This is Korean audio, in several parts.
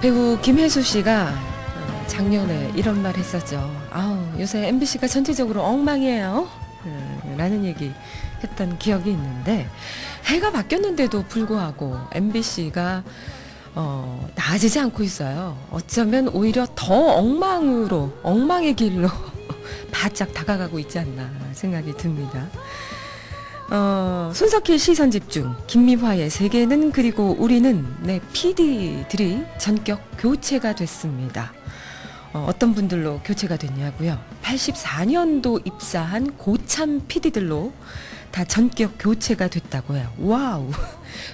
배우 김혜수 씨가 작년에 이런 말 했었죠. 아우, 요새 MBC가 전체적으로 엉망이에요. 라는 얘기 했던 기억이 있는데, 해가 바뀌었는데도 불구하고 MBC가 나아지지 않고 있어요. 어쩌면 오히려 더 엉망의 길로 바짝 다가가고 있지 않나 생각이 듭니다. 손석희 시선집중, 김미화의 세계는 그리고 우리는 네 PD들이 전격 교체가 됐습니다. 어떤 분들로 교체가 됐냐고요? 84년도 입사한 고참 PD들로 다 전격 교체가 됐다고요. 와우.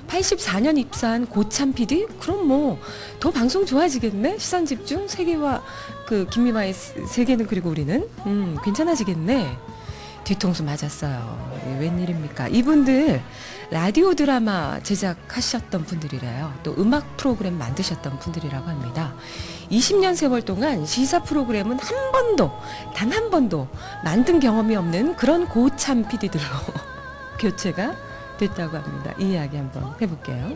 84년 입사한 고참 PD? 그럼 뭐 더 방송 좋아지겠네? 시선집중, 세계와 김미화의 세계는 그리고 우리는 괜찮아지겠네. 뒤통수 맞았어요. 웬일입니까? 이분들 라디오 드라마 제작하셨던 분들이래요. 또 음악 프로그램 만드셨던 분들이라고 합니다. 20년 세월 동안 시사 프로그램은 단 한 번도 만든 경험이 없는 그런 고참 PD들로 교체가 됐다고 합니다. 이 이야기 한번 해볼게요.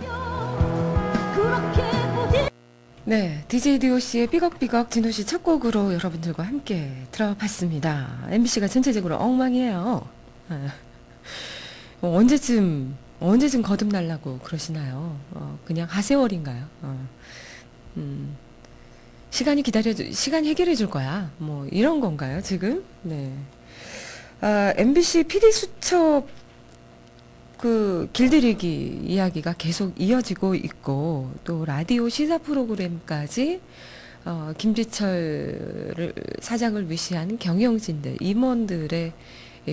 네, DJ DOC의 삐걱삐걱 진호씨 첫 곡으로 여러분들과 함께 들어봤습니다. MBC가 전체적으로 엉망이에요. 언제쯤 거듭나려고 그러시나요? 그냥 하세월인가요? 시간이 해결해 줄 거야. 뭐 이런 건가요, 지금? 네. MBC PD 수첩 길들이기 이야기가 계속 이어지고 있고, 또 라디오 시사 프로그램까지 김지철 사장을 위시한 경영진들, 임원들의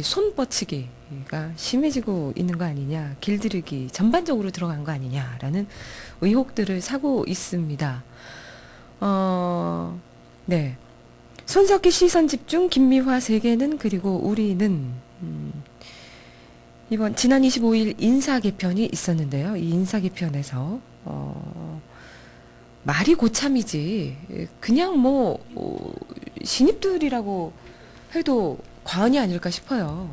손뻗치기가 심해지고 있는 거 아니냐, 길들이기 전반적으로 들어간 거 아니냐라는 의혹들을 사고 있습니다. 네. 손석희 시선집중, 김미화 세계는 그리고 우리는 지난 25일 인사 개편이 있었는데요. 이 인사 개편에서 말이 고참이지 그냥 신입들이라고 해도 과언이 아닐까 싶어요.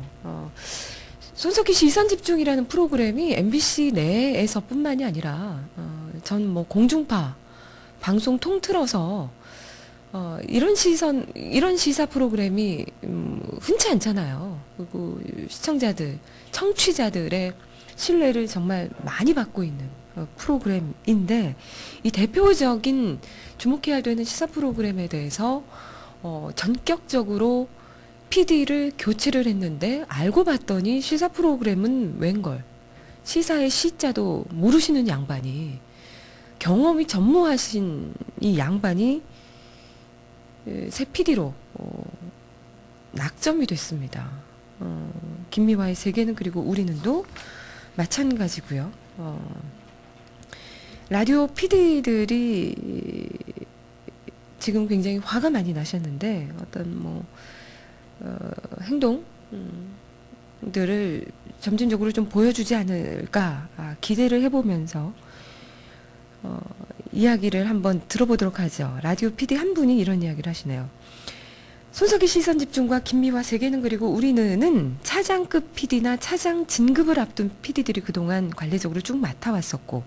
손석희 시선집중이라는 프로그램이 MBC 내에서뿐만이 아니라 전 공중파 방송 통틀어서 이런 시사 프로그램이 흔치 않잖아요. 그리고 청취자들의 신뢰를 정말 많이 받고 있는 프로그램인데, 이 대표적인 주목해야 되는 시사 프로그램에 대해서 전격적으로 PD를 교체를 했는데, 알고 봤더니 시사 프로그램은 웬걸, 시사의 시자도 모르시는 양반이, 경험이 전무하신 이 양반이 새 PD로 낙점이 됐습니다. 김미화의 세계는 그리고 우리는도 마찬가지고요. 라디오 PD들이 지금 굉장히 화가 많이 나셨는데, 어떤 행동들을 점진적으로 좀 보여주지 않을까 기대를 해보면서 이야기를 한번 들어보도록 하죠. 라디오 PD 한 분이 이런 이야기를 하시네요. 손석희 시선집중과 김미화 세계는 그리고 우리는 차장급 PD나 차장 진급을 앞둔 PD들이 그동안 관례적으로 쭉 맡아왔었고,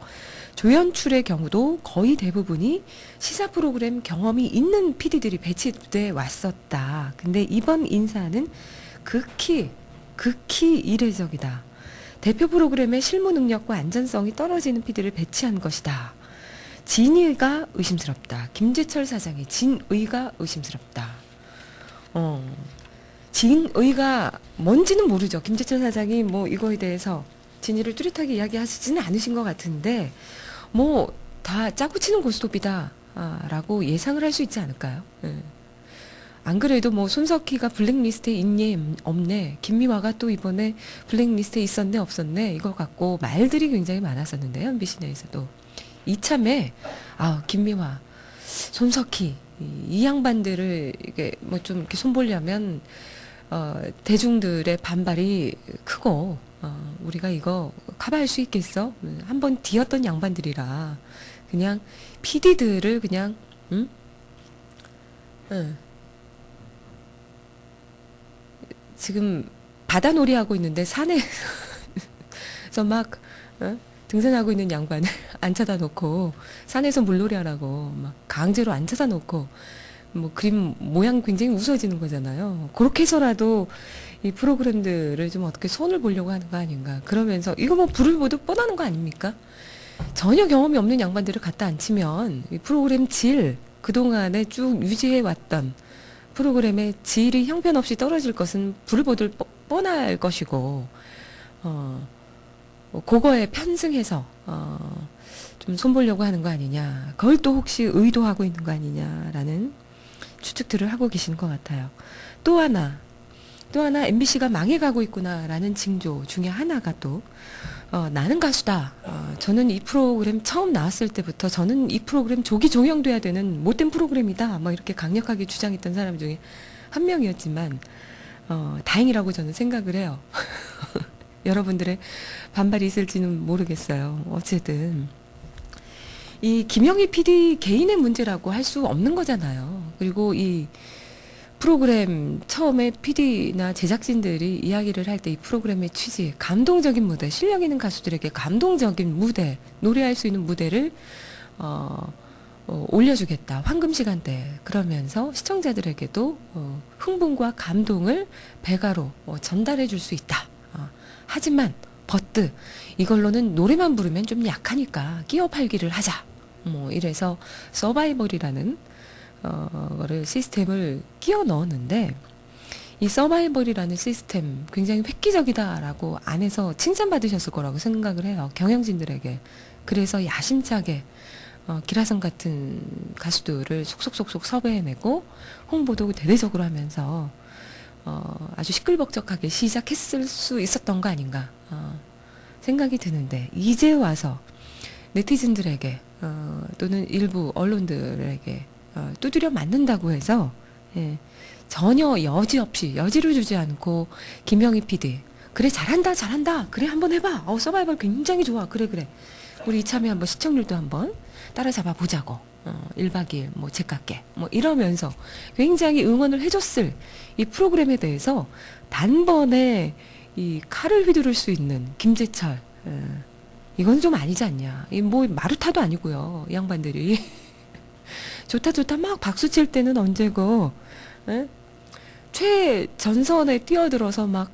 조연출의 경우도 거의 대부분이 시사 프로그램 경험이 있는 PD들이 배치돼 왔었다. 근데 이번 인사는 극히 이례적이다. 대표 프로그램의 실무 능력과 안전성이 떨어지는 PD를 배치한 것이다. 진의가 의심스럽다. 김지철 사장의 진의가 의심스럽다. 진의가 뭔지는 모르죠. 김지철 사장이 이거에 대해서 진의를 뚜렷하게 이야기하시지는 않으신 것 같은데, 다 짜고 치는 고스톱이다 라고 예상을 할 수 있지 않을까요? 안 그래도 손석희가 블랙리스트에 있니 없네, 김미화가 또 이번에 블랙리스트에 있었네 없었네, 이거 갖고 말들이 굉장히 많았었는데요. MBC 내에서도 이참에 김미화, 손석희 이 양반들을 이게 좀 이렇게 손보려면 대중들의 반발이 크고, 우리가 이거 커버할 수 있겠어? 한번 뒤었던 양반들이라 그냥 PD들을 그냥 지금 바다놀이 하고 있는데 산에서 막 등산하고 있는 양반을 앉혀다 놓고 산에서 물놀이 하라고 막 강제로 앉혀다 놓고 뭐 그림 모양 굉장히 우스워지는 거잖아요. 그렇게 해서라도 이 프로그램들을 좀 어떻게 손을 보려고 하는 거 아닌가. 그러면서 이거 뭐 불을 보듯 뻔하는 거 아닙니까? 전혀 경험이 없는 양반들을 갖다 앉히면 이 프로그램 질, 그동안에 쭉 유지해 왔던 프로그램의 질이 형편없이 떨어질 것은 불을 보듯 뻔할 것이고, 그거에 편승해서 좀 손보려고 하는 거 아니냐. 그걸 또 혹시 의도하고 있는 거 아니냐라는 추측들을 하고 계시는 것 같아요. 또 하나 MBC가 망해가고 있구나라는 징조 중에 하나가 또 나는 가수다. 저는 이 프로그램 처음 나왔을 때부터 저는 이 프로그램 조기 종영돼야 되는 못된 프로그램이다. 뭐 이렇게 강력하게 주장했던 사람 중에 한 명이었지만 다행이라고 저는 생각을 해요. 여러분들의 반발이 있을지는 모르겠어요. 어쨌든 이 김영희 PD 개인의 문제라고 할 수 없는 거잖아요. 그리고 이 프로그램 처음에 PD나 제작진들이 이야기를 할 때 이 프로그램의 취지, 감동적인 무대, 실력 있는 가수들에게 감동적인 무대, 노래할 수 있는 무대를 올려주겠다. 황금 시간대. 그러면서 시청자들에게도 흥분과 감동을 배가로 전달해 줄 수 있다. 하지만 버트 이걸로는 노래만 부르면 좀 약하니까 끼어 팔기를 하자. 뭐 이래서 서바이벌이라는 거를 시스템을 끼워 넣었는데 이 서바이벌이라는 시스템 굉장히 획기적이다라고 안에서 칭찬받으셨을 거라고 생각을 해요. 경영진들에게. 그래서 야심차게 기라성 같은 가수들을 속속속속 섭외해내고 홍보도 대대적으로 하면서 아주 시끌벅적하게 시작했을 수 있었던 거 아닌가 생각이 드는데 이제 와서 네티즌들에게 또는 일부 언론들에게 두드려 맞는다고 해서 전혀 여지를 주지 않고 김영희 PD 그래 잘한다 그래 한번 해봐 서바이벌 굉장히 좋아 그래 우리 이참에 한번 시청률도 한번 따라잡아 보자고 1박 2일 뭐 제값게 뭐 이러면서 굉장히 응원을 해줬을 이 프로그램에 대해서 단번에 이 칼을 휘두를 수 있는 김재철 이건 좀 아니지 않냐. 이 뭐 마루타도 아니고요. 이 양반들이 좋다 막 박수 칠 때는 언제고 최전선에 뛰어들어서 막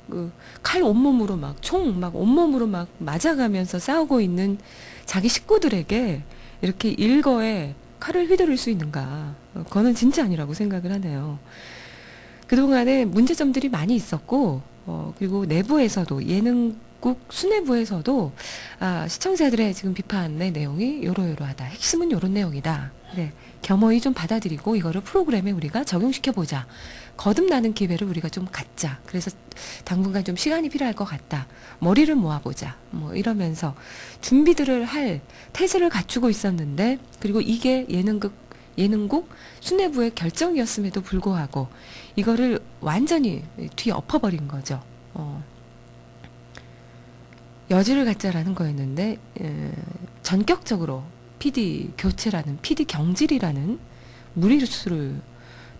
칼 온몸으로 막 총 막 온몸으로 막 맞아가면서 싸우고 있는 자기 식구들에게 이렇게 일거에 칼을 휘두를 수 있는가. 그거는 진짜 아니라고 생각을 하네요. 그동안에 문제점들이 많이 있었고 그리고 내부에서도 예능국 수뇌부에서도 시청자들의 지금 비판의 내용이 요러요러하다. 핵심은 요런 내용이다. 그래, 겸허히 좀 받아들이고 이거를 프로그램에 우리가 적용시켜보자. 거듭나는 기회를 우리가 좀 갖자. 그래서 당분간 좀 시간이 필요할 것 같다. 머리를 모아보자. 뭐 이러면서 준비들을 할 태세를 갖추고 있었는데 그리고 이게 예능국 수뇌부의 결정이었음에도 불구하고 이거를 완전히 뒤엎어버린 거죠. 여지를 갖자라는 거였는데 전격적으로 PD 교체라는 PD 경질이라는 무리수를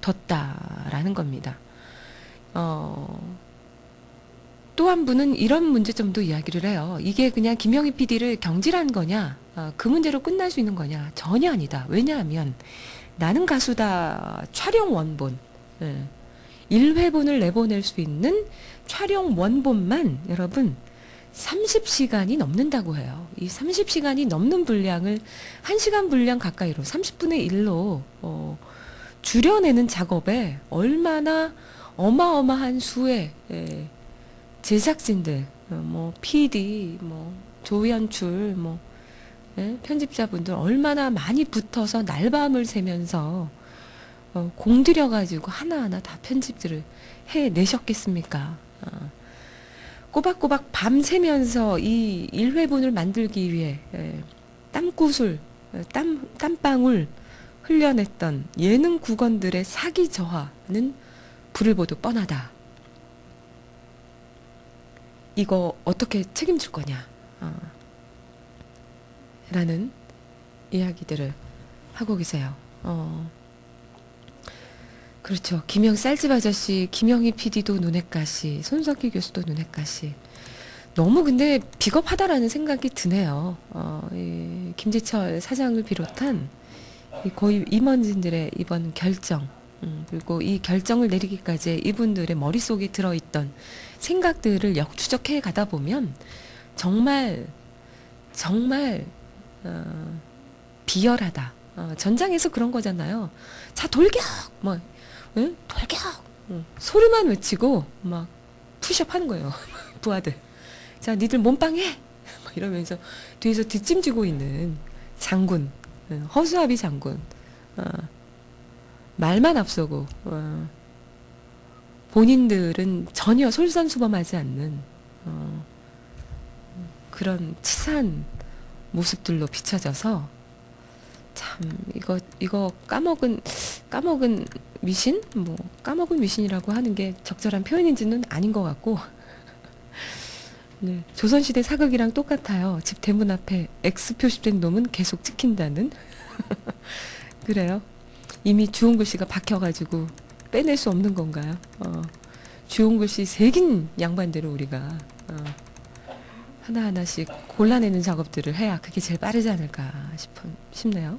뒀다라는 겁니다. 또 한 분은 이런 문제점도 이야기를 해요. 이게 그냥 김영희 PD를 경질한 거냐, 그 문제로 끝날 수 있는 거냐? 전혀 아니다. 왜냐하면 나는 가수다 촬영 원본, 1회분을 내보낼 수 있는 촬영 원본만 여러분 30시간이 넘는다고 해요. 이 30시간이 넘는 분량을 1시간 분량 가까이로 30분의 1로 줄여내는 작업에 얼마나 어마어마한 수의 제작진들, 뭐 PD, 뭐 조연출, 뭐 편집자분들 얼마나 많이 붙어서 날밤을 새면서 공들여가지고 하나하나 다 편집들을 해내셨겠습니까? 꼬박꼬박 밤새면서 이 1회분을 만들기 위해 땀구슬, 땀방울 흘려냈던 예능 국원들의 사기 저하는 불을 보듯 뻔하다. 이거 어떻게 책임질 거냐 라는 이야기들을 하고 계세요. 그렇죠. 쌀집 아저씨, 김영희 PD도 눈엣가시, 손석희 교수도 눈엣가시. 너무 근데 비겁하다라는 생각이 드네요. 이 김지철 사장을 비롯한 이 고위 임원진들의 이번 결정, 그리고 이 결정을 내리기까지 이분들의 머릿속에 들어있던 생각들을 역추적해 가다 보면 정말 정말 비열하다. 전장에서 그런 거잖아요. 자, 돌격! 뭐, 응? 돌격! 소리만 외치고 막 푸시업 하는 거예요. 부하들. 자, 니들 몸빵해! 막 이러면서 뒤에서 뒷짐지고 있는 장군, 허수아비 장군. 말만 앞서고, 본인들은 전혀 솔선수범하지 않는 그런 치사한 모습들로 비춰져서 참 이거 까먹은 미신, 뭐 까먹은 미신이라고 하는 게 적절한 표현인지는 아닌 것 같고, 네, 조선시대 사극이랑 똑같아요. 집 대문 앞에 X 표시된 놈은 계속 찍힌다는. 그래요. 이미 주홍 글씨가 박혀가지고 빼낼 수 없는 건가요? 주홍 글씨 새긴 양반대로 우리가 하나하나씩 골라내는 작업들을 해야 그게 제일 빠르지 않을까 싶네요.